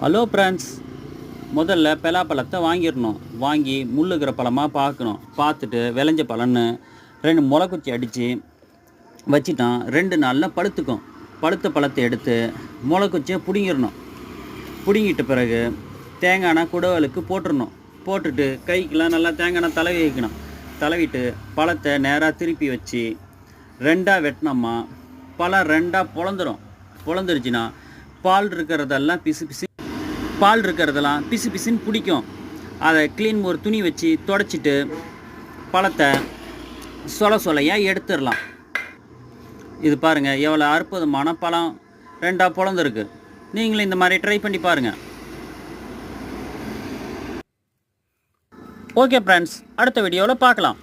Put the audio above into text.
Hello friends, முதல்ல பலாப்பழத்தை வாங்கிடணும். வாங்கி முள்ளுக்கிற பழமாக பார்க்கணும். பார்த்துட்டு விளைஞ்ச பழம்னு 2 முளைக்குச்சி அடித்து வச்சிட்டான். 2 நாளில் பழுத்துக்கும். பழுத்த பழத்தை எடுத்து முளைக்குச்சியை பிடுங்கிடணும். பிடுங்கிட்ட பிறகு தேங்காய் குடவலுக்கு போட்டுடணும். போட்டுட்டு கைக்கெலாம் நல்லா தேங்காய் தடவி வைக்கணும். தடவிட்டு பழத்தை நேராக திருப்பி வச்சு 2ஆக வெட்டினோம்மா பழம் 2ஆக பொழந்துருச்சுன்னா பால் இருக்கிறதெல்லாம் பிசு பிசுன்னு பிடிக்கும். அதை க்ளீன் ஒரு துணி வச்சு தொடச்சிட்டு பழத்தை சொலையாக எடுத்துடலாம். இது பாருங்கள் எவ்வளோ அற்புதமான பழம் 2ஆக பொழந்துருக்கு. நீங்களும் இந்த மாதிரி ட்ரை பண்ணி பாருங்கள். ஓகே ஃப்ரெண்ட்ஸ், அடுத்த வீடியோவில் பார்க்கலாம்.